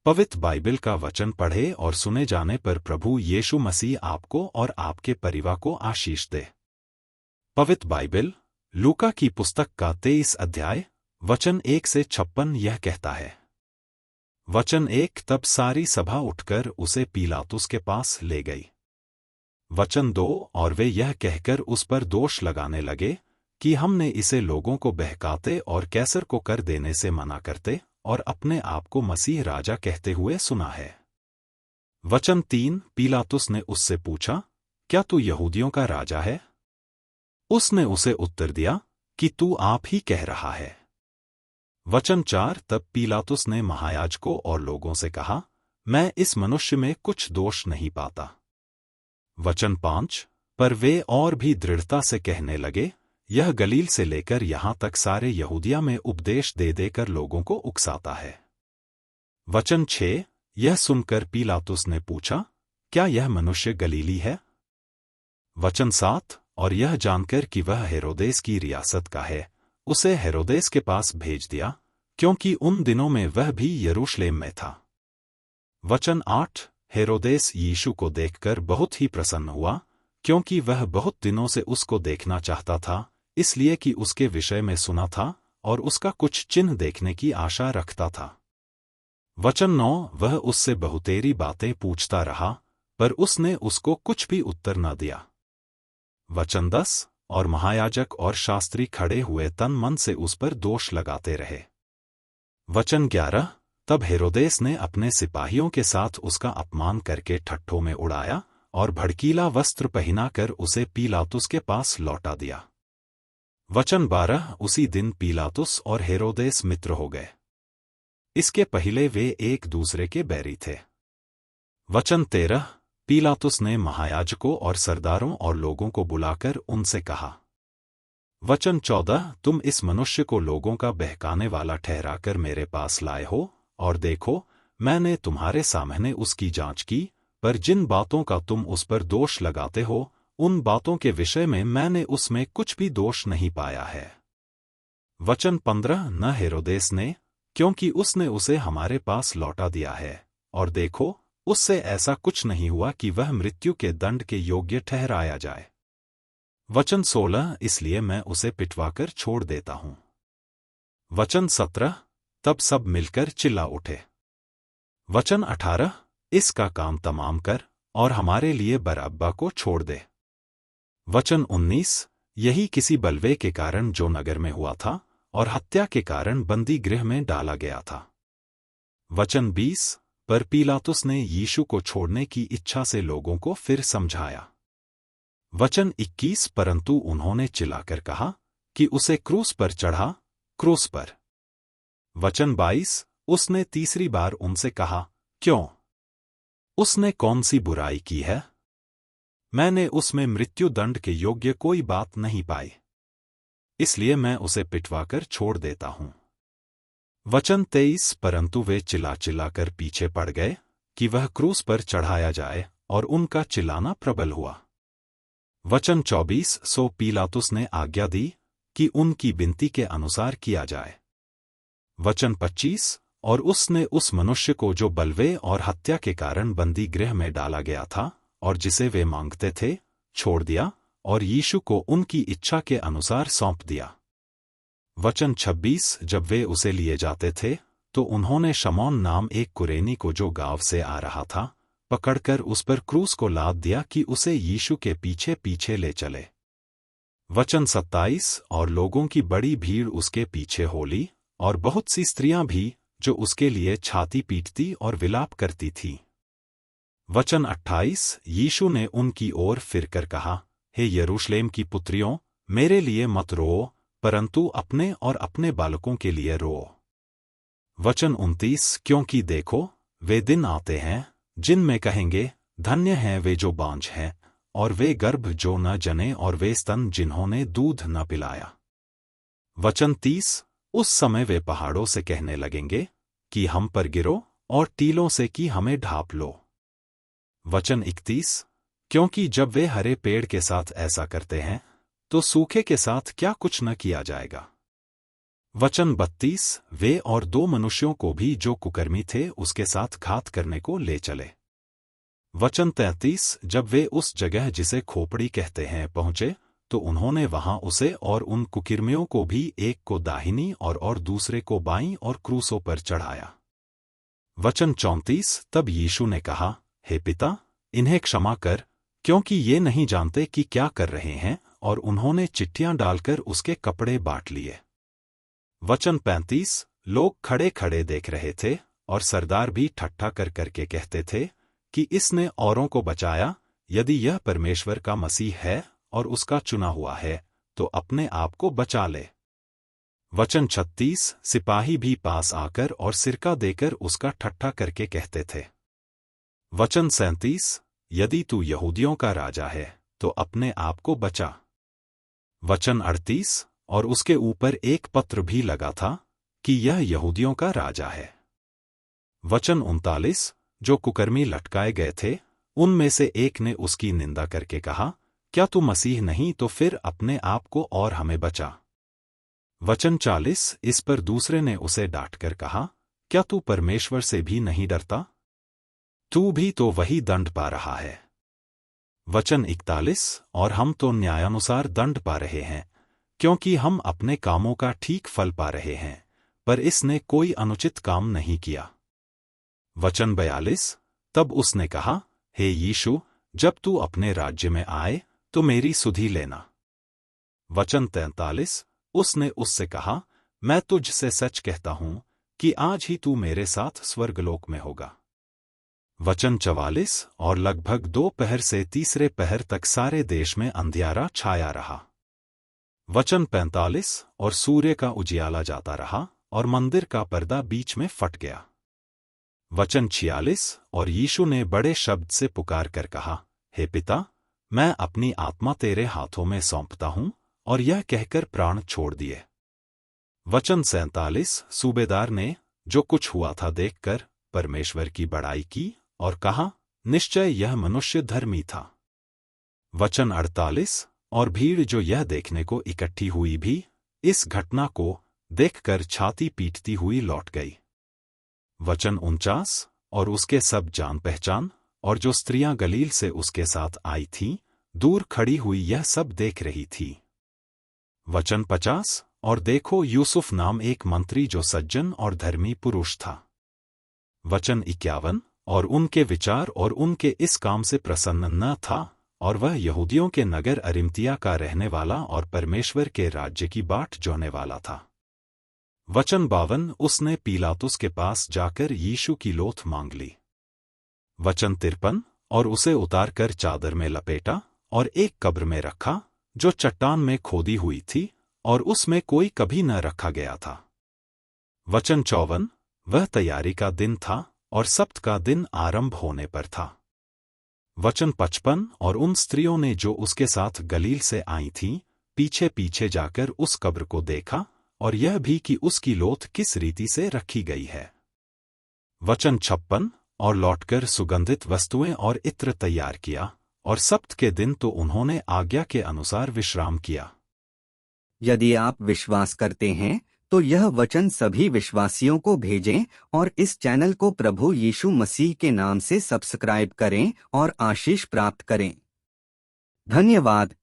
पवित्र बाइबल का वचन पढ़े और सुने जाने पर प्रभु यीशु मसीह आपको और आपके परिवार को आशीष दे। पवित्र बाइबल लूका की पुस्तक का 23 अध्याय वचन 1 से 56 यह कहता है। वचन 1 तब सारी सभा उठकर उसे पीलातुस के पास ले गई। वचन 2 और वे यह कहकर उस पर दोष लगाने लगे कि हमने इसे लोगों को बहकाते और कैसर को कर देने से मना करते और अपने आप को मसीह राजा कहते हुए सुना है। वचन 3 पीलातुस ने उससे पूछा, क्या तू यहूदियों का राजा है? उसने उसे उत्तर दिया कि तू आप ही कह रहा है। वचन 4 तब पीलातुस ने महायाजकों और लोगों से कहा, मैं इस मनुष्य में कुछ दोष नहीं पाता। वचन 5 पर वे और भी दृढ़ता से कहने लगे, यह गलील से लेकर यहाँ तक सारे यहूदिया में उपदेश दे देकर लोगों को उकसाता है। वचन 6 यह सुनकर पीलातुस ने पूछा, क्या यह मनुष्य गलीली है? वचन 7 और यह जानकर कि वह हेरोदेस की रियासत का है, उसे हेरोदेस के पास भेज दिया, क्योंकि उन दिनों में वह भी यरूशलेम में था। वचन 8 हेरोदेस यीशु को देखकर बहुत ही प्रसन्न हुआ, क्योंकि वह बहुत दिनों से उसको देखना चाहता था, इसलिए कि उसके विषय में सुना था और उसका कुछ चिन्ह देखने की आशा रखता था। वचन 9 वह उससे बहुतेरी बातें पूछता रहा, पर उसने उसको कुछ भी उत्तर न दिया। वचन 10 और महायाजक और शास्त्री खड़े हुए तन मन से उस पर दोष लगाते रहे। वचन 11 तब हेरोदेस ने अपने सिपाहियों के साथ उसका अपमान करके ठट्ठों में उड़ाया और भड़कीला वस्त्र पहनाकर उसे पीलातुस के पास लौटा दिया। वचन 12 उसी दिन पीलातुस और हेरोदेस मित्र हो गए। इसके पहले वे एक दूसरे के बैरी थे। वचन 13 पीलातुस ने महायाजकों और सरदारों और लोगों को बुलाकर उनसे कहा। वचन 14 तुम इस मनुष्य को लोगों का बहकाने वाला ठहराकर मेरे पास लाए हो, और देखो मैंने तुम्हारे सामने उसकी जांच की, पर जिन बातों का तुम उस पर दोष लगाते हो उन बातों के विषय में मैंने उसमें कुछ भी दोष नहीं पाया है। वचन 15 न हेरोदेस ने, क्योंकि उसने उसे हमारे पास लौटा दिया है, और देखो उससे ऐसा कुछ नहीं हुआ कि वह मृत्यु के दंड के योग्य ठहराया जाए। वचन 16 इसलिए मैं उसे पिटवाकर छोड़ देता हूं। वचन 17 तब सब मिलकर चिल्ला उठे। वचन 18 इसका काम तमाम कर और हमारे लिए बरअब्बा को छोड़ दे। वचन 19 यही किसी बलवे के कारण जो नगर में हुआ था और हत्या के कारण बंदी गृह में डाला गया था। वचन 20 पर पीलातुस ने यीशु को छोड़ने की इच्छा से लोगों को फिर समझाया। वचन 21 परंतु उन्होंने चिल्लाकर कहा कि उसे क्रूस पर चढ़ा, क्रूस पर। वचन 22 उसने तीसरी बार उनसे कहा, क्यों? उसने कौन सी बुराई की है? मैंने उसमें मृत्यु दंड के योग्य कोई बात नहीं पाई, इसलिए मैं उसे पिटवाकर छोड़ देता हूं। वचन 23 परंतु वे चिल्ला चिल्लाकर पीछे पड़ गए कि वह क्रूस पर चढ़ाया जाए, और उनका चिल्लाना प्रबल हुआ। वचन 24 सो पीलातुस ने आज्ञा दी कि उनकी विनती के अनुसार किया जाए। वचन 25 और उसने उस मनुष्य को जो बलवे और हत्या के कारण बंदी गृह में डाला गया था और जिसे वे मांगते थे, छोड़ दिया और यीशु को उनकी इच्छा के अनुसार सौंप दिया। वचन 26 जब वे उसे लिए जाते थे तो उन्होंने शमौन नाम एक कुरेनी को जो गांव से आ रहा था पकड़कर उस पर क्रूस को लाद दिया कि उसे यीशु के पीछे पीछे ले चले। वचन 27 और लोगों की बड़ी भीड़ उसके पीछे हो ली, और बहुत सी स्त्रियां भी जो उसके लिए छाती पीटती और विलाप करती थीं। वचन 28 यीशु ने उनकी ओर फिरकर कहा, हे यरूशलेम की पुत्रियों, मेरे लिए मत रोओ, परंतु अपने और अपने बालकों के लिए रोओ। वचन 29 क्योंकि देखो वे दिन आते हैं जिन में कहेंगे, धन्य हैं वे जो बांझ हैं, और वे गर्भ जो न जने, और वे स्तन जिन्होंने दूध न पिलाया। वचन 30 उस समय वे पहाड़ों से कहने लगेंगे कि हम पर गिरो, और टीलों से कि हमें ढांप लो। वचन 31 क्योंकि जब वे हरे पेड़ के साथ ऐसा करते हैं तो सूखे के साथ क्या कुछ न किया जाएगा। वचन 32, वे और 2 मनुष्यों को भी जो कुकर्मी थे उसके साथ घात करने को ले चले। वचन 33, जब वे उस जगह जिसे खोपड़ी कहते हैं पहुंचे, तो उन्होंने वहां उसे और उन कुकर्मियों को भी, एक को दाहिनी और दूसरे को बाईं और क्रूसों पर चढ़ाया। वचन 34, तब यीशु ने कहा, हे पिता, इन्हें क्षमा कर, क्योंकि ये नहीं जानते कि क्या कर रहे हैं, और उन्होंने चिट्ठियां डालकर उसके कपड़े बांट लिए। वचन 35, लोग खड़े खड़े देख रहे थे, और सरदार भी ठट्ठा कर करके कहते थे कि इसने औरों को बचाया, यदि यह परमेश्वर का मसीह है और उसका चुना हुआ है, तो अपने आप को बचा ले। वचन 36, सिपाही भी पास आकर और सिरका देकर उसका ठट्ठा करके कहते थे। वचन 37, यदि तू यहूदियों का राजा है, तो अपने आप को बचा। वचन 38, और उसके ऊपर एक पत्र भी लगा था कि यह यहूदियों का राजा है। वचन 39, जो कुकर्मी लटकाए गए थे, उनमें से एक ने उसकी निंदा करके कहा, क्या तू मसीह नहीं तो फिर अपने आप को और हमें बचा। वचन 40, इस पर दूसरे ने उसे डांटकर कहा, क्या तू परमेश्वर से भी नहीं डरता? तू भी तो वही दंड पा रहा है। वचन 41, और हम तो न्यायानुसार दंड पा रहे हैं, क्योंकि हम अपने कामों का ठीक फल पा रहे हैं, पर इसने कोई अनुचित काम नहीं किया। वचन 42, तब उसने कहा, हे यीशु, जब तू अपने राज्य में आए तो मेरी सुधि लेना। वचन 43, उसने उससे कहा, मैं तुझसे सच कहता हूं कि आज ही तू मेरे साथ स्वर्गलोक में होगा। वचन 44, और लगभग 2 पहर से तीसरे पहर तक सारे देश में अंधियारा छाया रहा। वचन 45, और सूर्य का उजियाला जाता रहा, और मंदिर का पर्दा बीच में फट गया। वचन 46, और यीशु ने बड़े शब्द से पुकार कर कहा, हे पिता, मैं अपनी आत्मा तेरे हाथों में सौंपता हूं, और यह कहकर प्राण छोड़ दिए। वचन 47, सूबेदार ने जो कुछ हुआ था देखकर परमेश्वर की बड़ाई की और कहा, निश्चय यह मनुष्य धर्मी था। वचन 48, और भीड़ जो यह देखने को इकट्ठी हुई भी इस घटना को देखकर छाती पीटती हुई लौट गई। वचन 49, और उसके सब जान पहचान और जो स्त्रियां गलील से उसके साथ आई थीं, दूर खड़ी हुई यह सब देख रही थी। वचन 50, और देखो यूसुफ नाम एक मंत्री जो सज्जन और धर्मी पुरुष था। वचन 51, और उनके विचार और उनके इस काम से प्रसन्न न था, और वह यहूदियों के नगर अरिमतिया का रहने वाला और परमेश्वर के राज्य की बाट जोने वाला था। वचन 52, उसने पीलातुस के पास जाकर यीशु की लोथ मांग ली। वचन 53, और उसे उतारकर चादर में लपेटा और एक कब्र में रखा जो चट्टान में खोदी हुई थी, और उसमें कोई कभी न रखा गया था। वचन 54, वह तैयारी का दिन था और सप्त का दिन आरंभ होने पर था। वचन 55, और उन स्त्रियों ने जो उसके साथ गलील से आई थीं, पीछे पीछे जाकर उस कब्र को देखा, और यह भी कि उसकी लोथ किस रीति से रखी गई है। वचन 56, और लौटकर सुगंधित वस्तुएं और इत्र तैयार किया, और सप्त के दिन तो उन्होंने आज्ञा के अनुसार विश्राम किया। यदि आप विश्वास करते हैं तो यह वचन सभी विश्वासियों को भेजें और इस चैनल को प्रभु यीशु मसीह के नाम से सब्सक्राइब करें और आशीष प्राप्त करें। धन्यवाद।